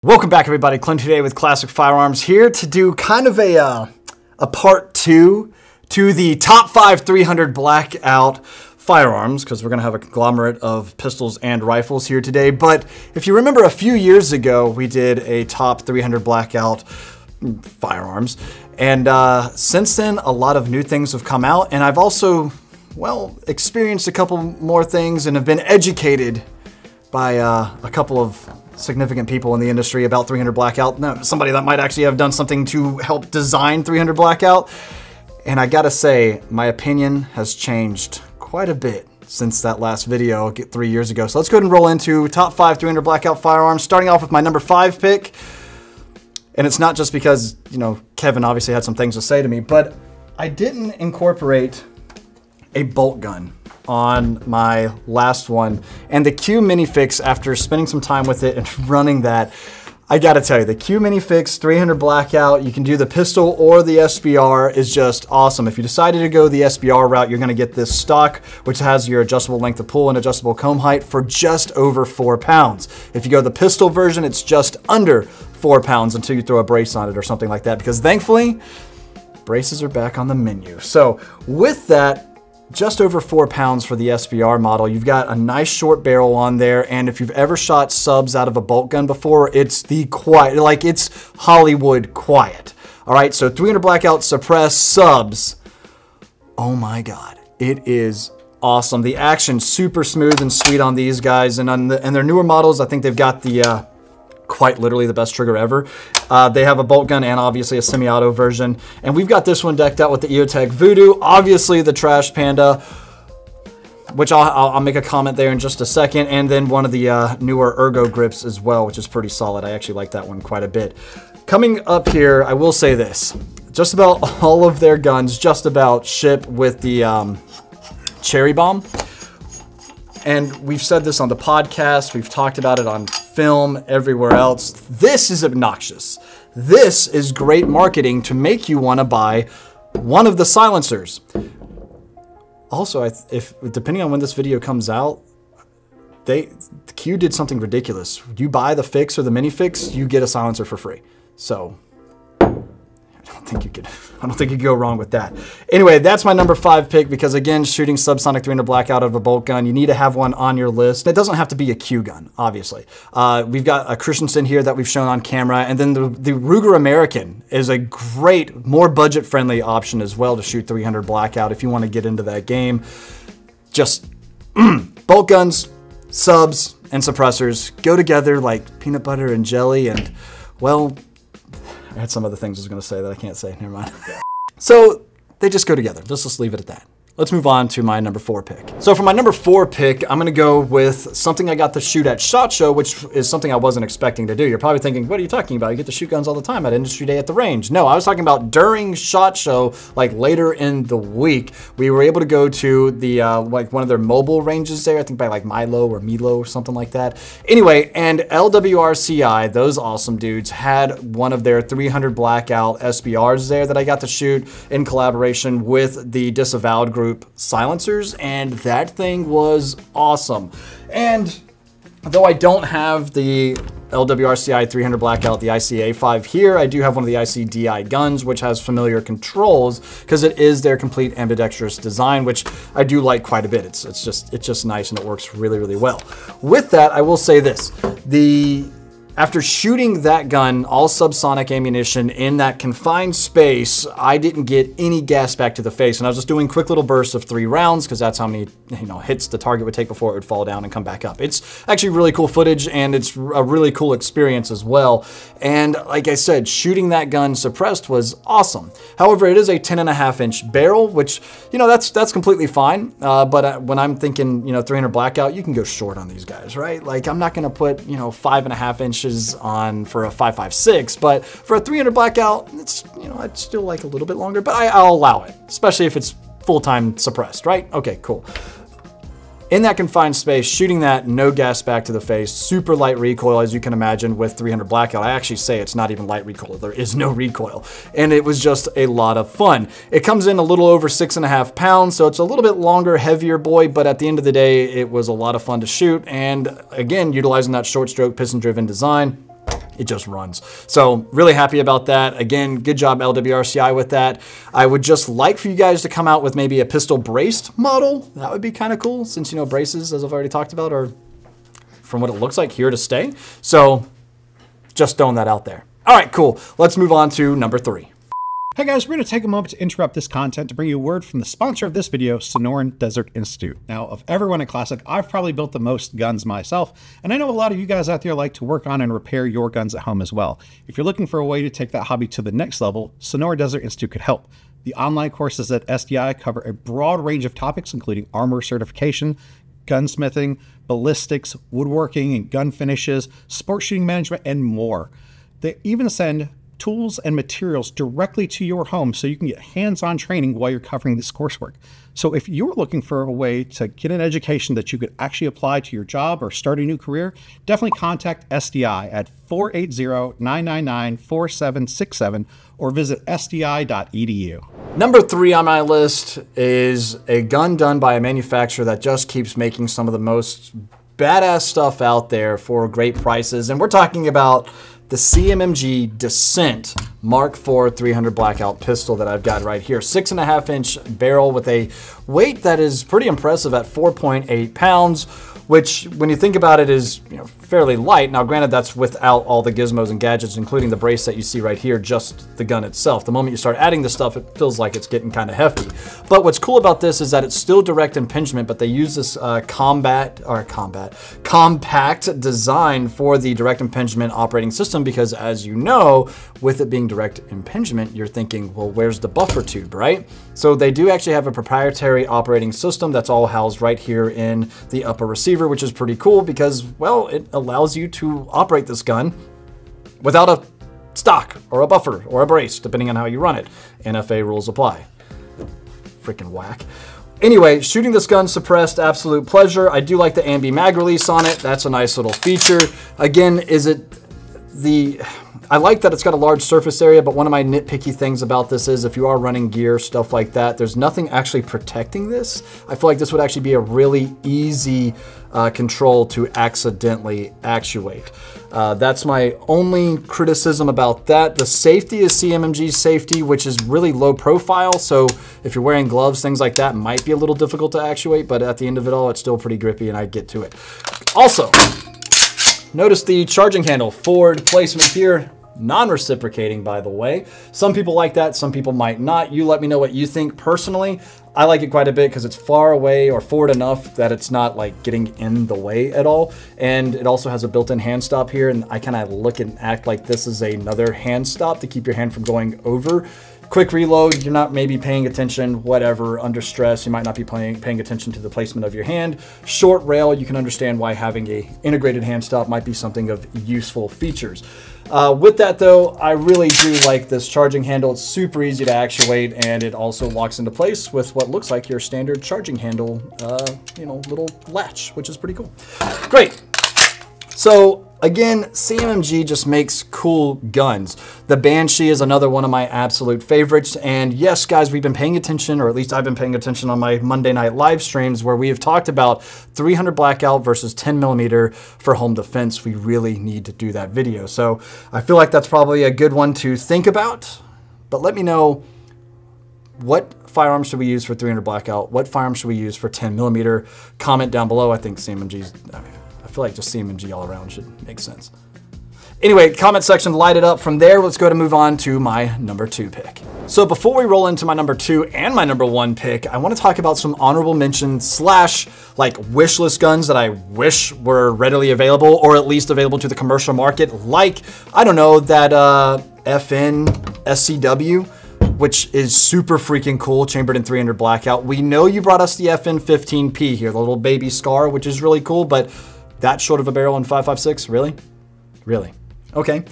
Welcome back, everybody. Clint today with Classic Firearms, here to do kind of a part two to the top 5 300 Blackout firearms, because we're going to have a conglomerate of pistols and rifles here today. But if you remember, a few years ago, we did a top 300 Blackout firearms. And since then, a lot of new things have come out. And I've also, well, experienced a couple more things and have been educated by a couple of significant people in the industry about 300 Blackout. No, somebody that might actually have done something to help design 300 Blackout. And I gotta say, my opinion has changed quite a bit since that last video 3 years ago. So let's go ahead and roll into top 5 300 Blackout firearms, starting off with my number 5 pick. And it's not just because, you know, Kevin obviously had some things to say to me, but I didn't incorporate a bolt gun on my last one. And the Q Minifix, after spending some time with it and running that, I gotta tell you, the Q Minifix 300 Blackout, you can do the pistol or the SBR, is just awesome. If you decided to go the SBR route, you're gonna get this stock, which has your adjustable length of pull and adjustable comb height, for just over 4 pounds. If you go the pistol version, it's just under 4 pounds until you throw a brace on it or something like that, because thankfully, braces are back on the menu. So with that, just over 4 pounds for the SBR model. You've got a nice short barrel on there, and if you've ever shot subs out of a bolt gun before, it's the quiet, like it's Hollywood quiet. All right, so 300 Blackout suppressed subs. Oh my God, it is awesome. The action super smooth and sweet on these guys, and on their newer models, I think they've got the quite literally the best trigger ever. They have a bolt gun and obviously a semi-auto version. And we've got this one decked out with the EOTech Voodoo, obviously the Trash Panda, which I'll make a comment there in just a second, and then one of the newer Ergo grips as well, which is pretty solid. I actually like that one quite a bit. Coming up here, I will say this. Just about all of their guns just about ship with the Cherry Bomb. And we've said this on the podcast, we've talked about it on film, everywhere else. This is obnoxious. This is great marketing to make you want to buy one of the silencers. Also, if depending on when this video comes out, Q did something ridiculous. You buy the fix or the mini fix, you get a silencer for free. So I don't think you could go wrong with that. Anyway, that's my number 5 pick, because again, shooting subsonic 300 Blackout of a bolt gun, you need to have one on your list. It doesn't have to be a Q gun, obviously. We've got a Christensen here that we've shown on camera, and then the Ruger American is a great, more budget-friendly option as well to shoot 300 Blackout if you want to get into that game. Just bolt guns, subs, and suppressors go together like peanut butter and jelly, and well, I had some other things I was going to say that I can't say. Never mind. So they just go together. Let's just leave it at that. Let's move on to my number 4 pick. So for my number 4 pick, I'm going to go with something I got to shoot at SHOT Show, which is something I wasn't expecting to do. You're probably thinking, what are you talking about? You get to shoot guns all the time at Industry Day at the range. No, I was talking about during SHOT Show, like later in the week, we were able to go to the like one of their mobile ranges there, I think by like Milo or Milo or something like that. Anyway, and LWRCI, those awesome dudes, had one of their 300 Blackout SBRs there that I got to shoot in collaboration with the Disavowed group silencers, and that thing was awesome. And though I don't have the LWRCI 300 Blackout, the ICA5 here, I do have one of the ICDI guns, which has familiar controls because it is their complete ambidextrous design, which I do like quite a bit. It's just nice, and it works really, really well. With that, I will say this. After shooting that gun, all subsonic ammunition in that confined space, I didn't get any gas back to the face. And I was just doing quick little bursts of 3 rounds because that's how many hits the target would take before it would fall down and come back up. It's actually really cool footage, and it's a really cool experience as well. And like I said, shooting that gun suppressed was awesome. However, it is a 10.5-inch barrel, which, that's completely fine. But when I'm thinking, 300 Blackout, you can go short on these guys, right? Like, I'm not going to put, 5.5 inches on for a 5.56, but for a 300 Blackout, it's, I'd still like a little bit longer, but I'll allow it, especially if it's full-time suppressed, right? Okay, cool. In that confined space, shooting that, no gas back to the face, super light recoil, as you can imagine with 300 Blackout. I actually say it's not even light recoil. There is no recoil. And it was just a lot of fun. It comes in a little over 6.5 pounds, so it's a little bit longer, heavier boy, but at the end of the day, it was a lot of fun to shoot. And again, utilizing that short stroke piston-driven design, it just runs. So really happy about that. Again, good job LWRCI with that. I would just like for you guys to come out with maybe a pistol braced model. That would be kind of cool since, you know, braces, as I've already talked about, are, from what it looks like, here to stay. So just throwing that out there. All right, cool. Let's move on to number 3. Hey guys, we're going to take a moment to interrupt this content to bring you a word from the sponsor of this video, Sonoran Desert Institute. Now, of everyone at Classic, I've probably built the most guns myself, and I know a lot of you guys out there like to work on and repair your guns at home as well. If you're looking for a way to take that hobby to the next level, Sonoran Desert Institute could help. The online courses at SDI cover a broad range of topics, including armor certification, gunsmithing, ballistics, woodworking and gun finishes, sport shooting management, and more. They even send tools and materials directly to your home so you can get hands-on training while you're covering this coursework. So if you're looking for a way to get an education that you could actually apply to your job or start a new career, definitely contact SDI at 480-999-4767 or visit sdi.edu. Number 3 on my list is a gun done by a manufacturer that just keeps making some of the most badass stuff out there for great prices. And we're talking about the CMMG Descent Mark IV 300 Blackout pistol that I've got right here. 6.5-inch barrel with a weight that is pretty impressive at 4.8 pounds, which when you think about it is, you know, fairly light. Now granted, that's without all the gizmos and gadgets, including the brace that you see right here, just the gun itself. The moment you start adding this stuff, it feels like it's getting kind of hefty. But what's cool about this is that it's still direct impingement, but they use this compact design for the direct impingement operating system because, as you know, with it being direct impingement, you're thinking, well, where's the buffer tube, right? So they do actually have a proprietary operating system that's all housed right here in the upper receiver, which is pretty cool because, well, it allows you to operate this gun without a stock or a buffer or a brace, depending on how you run it. NFA rules apply. Freaking whack. Anyway, shooting this gun suppressed, absolute pleasure. I do like the ambi mag release on it. That's a nice little feature. Again, I like that it's got a large surface area, but one of my nitpicky things about this is if you are running gear, stuff like that, there's nothing actually protecting this. I feel like this would actually be a really easy control to accidentally actuate. That's my only criticism about that. The safety is CMMG safety, which is really low profile. So if you're wearing gloves, things like that might be a little difficult to actuate, but at the end of it all, it's still pretty grippy and I get to it. Also, notice the charging handle, forward placement here. Non-reciprocating, by the way. Some people like that, some people might not. You let me know what you think. Personally, I like it quite a bit because it's far away or forward enough that it's not like getting in the way at all. And it also has a built-in hand stop here, and I kind of look and act like this is another hand stop to keep your hand from going over. Quick reload, you're not maybe paying attention, whatever, under stress, you might not be paying attention to the placement of your hand. Short rail, you can understand why having a integrated hand stop might be something of useful features. With that though, I really do like this charging handle. It's super easy to actuate and it also locks into place with what looks like your standard charging handle, you know, little latch, which is pretty cool. Great. So again, CMMG just makes cool guns. The Banshee is another one of my absolute favorites. And yes, guys, we've been paying attention, or at least I've been paying attention on my Monday night live streams where we have talked about 300 Blackout versus 10mm for home defense. We really need to do that video. So I feel like that's probably a good one to think about. But let me know, what firearms should we use for 300 Blackout? What firearms should we use for 10mm? Comment down below. I think CMMG's... I feel like just CMMG all around should make sense. Anyway, comment section, light it up. From there, let's go to move on to my number 2 pick. So before we roll into my number 2 and my number 1 pick, I want to talk about some honorable mentions slash like wish list guns that I wish were readily available or at least available to the commercial market. Like, I don't know, that FN SCW, which is super freaking cool, chambered in 300 Blackout. We know you brought us the FN15P here, the little baby Scar, which is really cool, but that short of a barrel in 5.56, really? Really? Okay.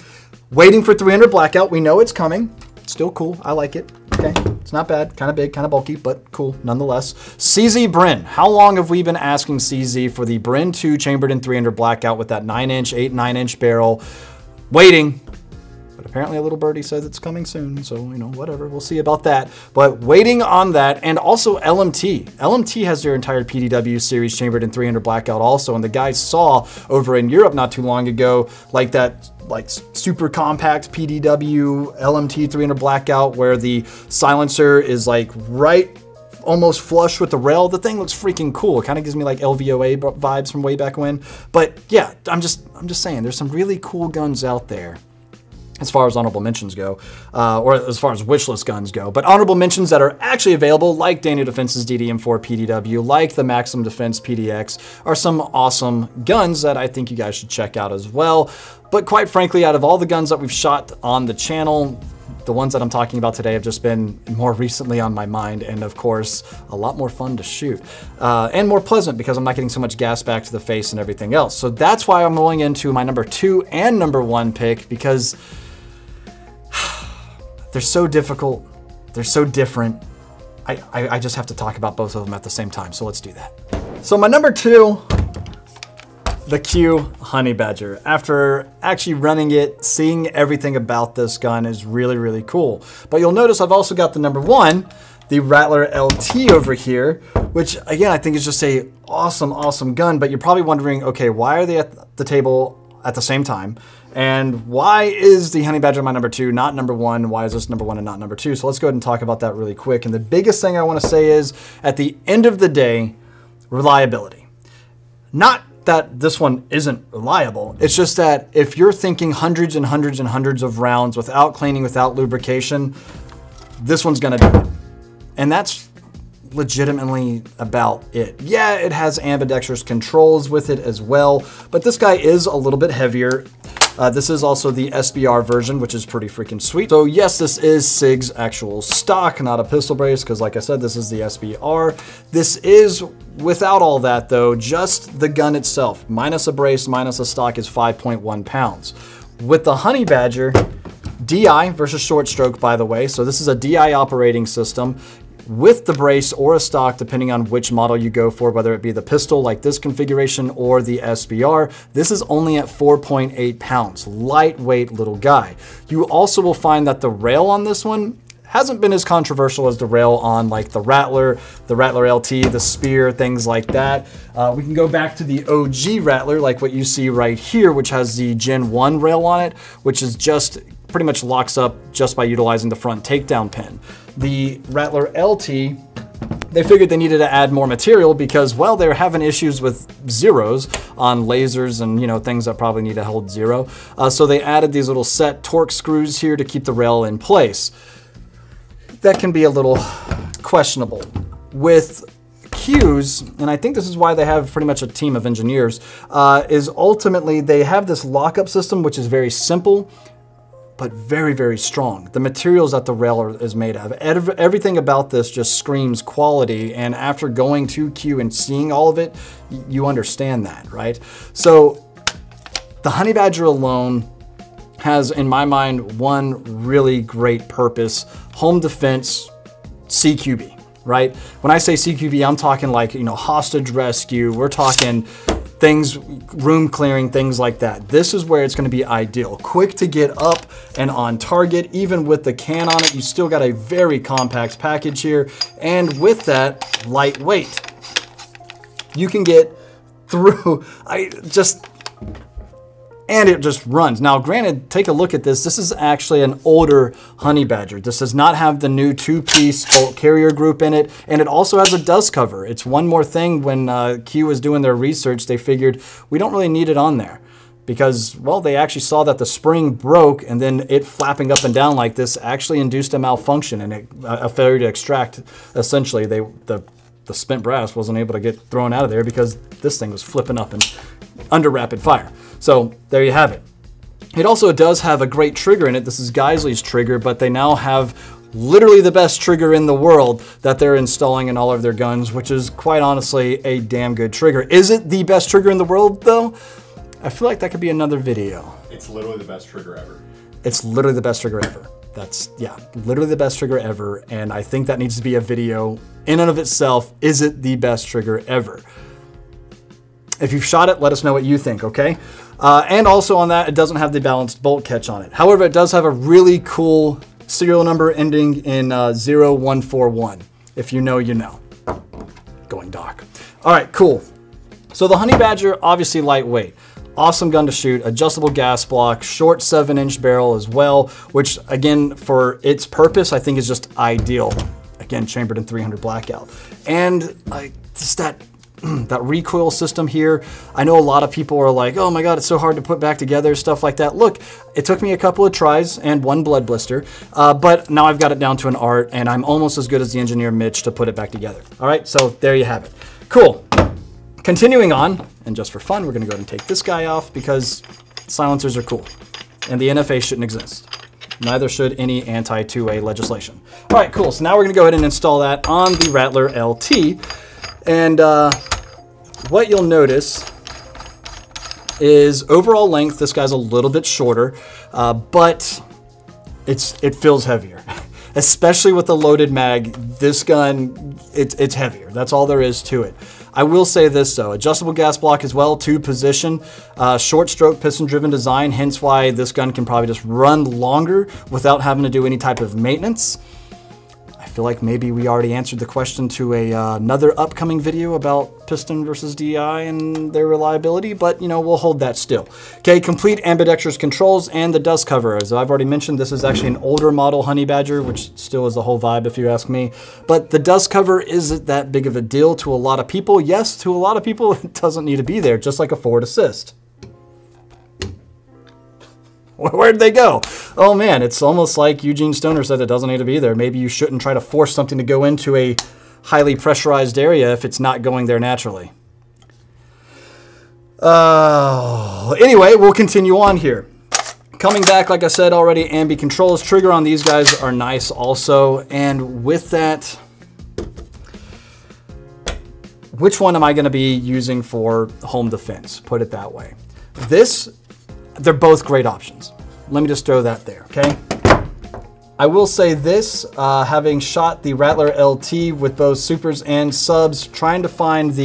Waiting for 300 Blackout. We know it's coming. It's still cool. I like it. Okay. It's not bad. Kind of big, kind of bulky, but cool nonetheless. CZ Bryn. How long have we been asking CZ for the Bryn 2 chambered in 300 Blackout with that 9-inch, 9-inch barrel? Waiting. But apparently a little birdie says it's coming soon, so, you know, whatever. We'll see about that. But waiting on that, and also LMT. LMT has their entire PDW series chambered in 300 Blackout also, and the guys saw over in Europe not too long ago, like that like super compact PDW LMT 300 Blackout where the silencer is like right almost flush with the rail. The thing looks freaking cool. It kind of gives me like LVOA vibes from way back when. But yeah, I'm just saying there's some really cool guns out there as far as honorable mentions go, or as far as wish list guns go. But honorable mentions that are actually available, like Daniel Defense's DDM4 PDW, like the Maximum Defense PDX, are some awesome guns that I think you guys should check out as well. But quite frankly, out of all the guns that we've shot on the channel, the ones that I'm talking about today have just been more recently on my mind, and of course, a lot more fun to shoot. And more pleasant because I'm not getting so much gas back to the face and everything else. So that's why I'm going into my number 2 and number 1 pick, because they're so difficult, they're so different. I just have to talk about both of them at the same time, so let's do that. So my number 2, the Q Honey Badger. After actually running it, seeing everything about this gun is really, really cool. But you'll notice I've also got the number 1, the Rattler LT over here, which again, I think is just a awesome, awesome gun. But you're probably wondering, okay, why are they at the table at the same time? And why is the Honey Badger my number 2, not number 1? Why is this number 1 and not number 2? So let's go ahead and talk about that really quick. And the biggest thing I want to say is, at the end of the day, reliability. Not that this one isn't reliable. It's just that if you're thinking hundreds and hundreds and hundreds of rounds without cleaning, without lubrication, this one's gonna do it. And that's legitimately about it. Yeah, it has ambidextrous controls with it as well, but this guy is a little bit heavier. This is also the SBR version, which is pretty freaking sweet. So yes, this is SIG's actual stock, not a pistol brace, because like I said, this is the SBR. This is, without all that though, just the gun itself, minus a brace, minus a stock, is 5.1 pounds. With the Honey Badger, DI versus short stroke, by the way, so this is a DI operating system. With the brace or a stock, depending on which model you go for, whether it be the pistol like this configuration or the SBR, this is only at 4.8 pounds, lightweight little guy. You also will find that the rail on this one hasn't been as controversial as the rail on like the Rattler LT, the Spear, things like that. We can go back to the OG Rattler, like what you see right here, which has the Gen 1 rail on it, which is just pretty much locks up just by utilizing the front takedown pin. The Rattler LT, they figured they needed to add more material because, well, they're having issues with zeros on lasers and, you know, things that probably need to hold zero. So they added these little set torque screws here to keep the rail in place. That can be a little questionable. With Qs, and I think this is why they have pretty much a team of engineers, is ultimately they have this lockup system, which is very simple, but very, very strong. The materials that the rail is made of, everything about this just screams quality. And after going to Q and seeing all of it, you understand that, right? So the Honey Badger alone has, in my mind, one really great purpose: home defense, CQB, right? When I say CQB, I'm talking like, you know, hostage rescue. We're talking things, room clearing, things like that. This is where it's going to be ideal. Quick to get up and on target. Even with the can on it, you still got a very compact package here. And with that, lightweight. You can get through, and it just runs. Now, granted, take a look at this. This is actually an older Honey Badger. This does not have the new 2-piece bolt carrier group in it, and it also has a dust cover. It's one more thing. When Q was doing their research, they figured we don't really need it on there because, well, they actually saw that the spring broke, and then it flapping up and down like this actually induced a malfunction and a failure to extract. Essentially, the spent brass wasn't able to get thrown out of there because this thing was flipping up and under rapid fire. So there you have it. It also does have a great trigger in it. This is Geisley's trigger, but they now have literally the best trigger in the world that they're installing in all of their guns, which is quite honestly a damn good trigger. Is it the best trigger in the world though? I feel like that could be another video. It's literally the best trigger ever. It's literally the best trigger ever. That's, yeah, literally the best trigger ever. And I think that needs to be a video in and of itself. Is it the best trigger ever? If you've shot it, let us know what you think, okay? And also on that, it doesn't have the balanced bolt catch on it. However, it does have a really cool serial number ending in 0141. If you know, you know. Going dark. All right, cool. So the Honey Badger, obviously lightweight. awesome gun to shoot, adjustable gas block, short 7-inch barrel as well, which again, for its purpose, I think is just ideal. Again, chambered in 300 Blackout. And just that recoil system here. I know a lot of people are like, oh my God, it's so hard to put back together, stuff like that. Look, it took me a couple of tries and 1 blood blister, but now I've got it down to an art, and I'm almost as good as the engineer Mitch to put it back together. All right, so there you have it. Cool. Continuing on, and just for fun, we're gonna go ahead and take this guy off because silencers are cool, and the NFA shouldn't exist. Neither should any anti-2A legislation. All right, cool. So now we're gonna go ahead and install that on the Rattler LT. And what you'll notice is overall length, this guy's a little bit shorter, but it feels heavier. Especially with the loaded mag, this gun, it's heavier. That's all there is to it. I will say this though, adjustable gas block as well, 2-position, short stroke piston driven design, hence why this gun can probably just run longer without having to do any type of maintenance. I feel like maybe we already answered the question to another upcoming video about piston versus DI and their reliability, but you know, we'll hold that still. Okay, complete ambidextrous controls and the dust cover. As I've already mentioned, this is actually an older model Honey Badger, which still is the whole vibe if you ask me. But the dust cover isn't that big of a deal to a lot of people. Yes, to a lot of people, it doesn't need to be there, just like a forward assist. Where'd they go? Oh man, it's almost like Eugene Stoner said it doesn't need to be there. Maybe you shouldn't try to force something to go into a highly pressurized area if it's not going there naturally. Anyway, we'll continue on here. Coming back, like I said already, ambi controls. Trigger on these guys are nice also. And with that, which one am I gonna be using for home defense? Put it that way. They're both great options. Let me just throw that there, okay? I will say this, having shot the Rattler LT with both supers and subs, trying to find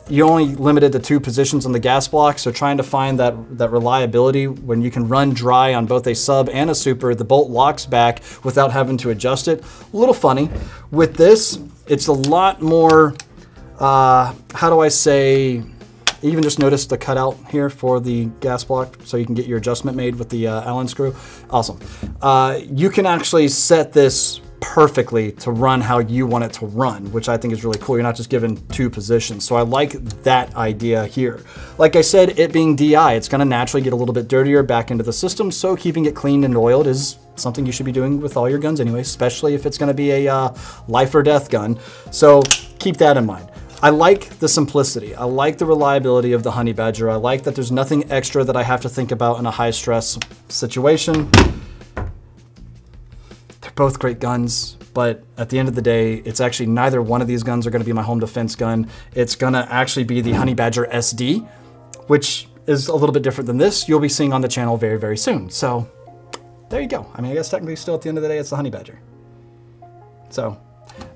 you only limited to 2 positions on the gas block, so trying to find that reliability when you can run dry on both a sub and a super, the bolt locks back without having to adjust it. A little funny. With this, it's a lot more, how do I say, you even just noticed the cutout here for the gas block so you can get your adjustment made with the Allen screw. Awesome. You can actually set this perfectly to run how you want it to run, which I think is really cool. You're not just given 2 positions. So I like that idea here. Like I said, it being DI, it's gonna naturally get a little bit dirtier back into the system, so keeping it cleaned and oiled is something you should be doing with all your guns anyway, especially if it's gonna be a life or death gun. So keep that in mind. I like the simplicity. I like the reliability of the Honey Badger. I like that there's nothing extra that I have to think about in a high stress situation. They're both great guns, but at the end of the day, it's actually neither one of these guns are gonna be my home defense gun. It's gonna actually be the Honey Badger SD, which is a little bit different than this. You'll be seeing on the channel very, very soon. So there you go. I mean, I guess technically still at the end of the day, it's the Honey Badger. So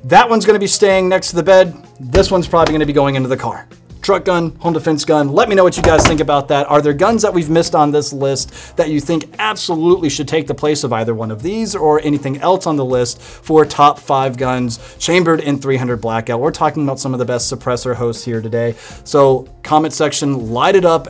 that one's gonna be staying next to the bed. This one's probably gonna be going into the car. Truck gun, home defense gun. Let me know what you guys think about that. Are there guns that we've missed on this list that you think absolutely should take the place of either one of these or anything else on the list for top 5 guns chambered in 300 Blackout? We're talking about some of the best suppressor hosts here today. So comment section, light it up.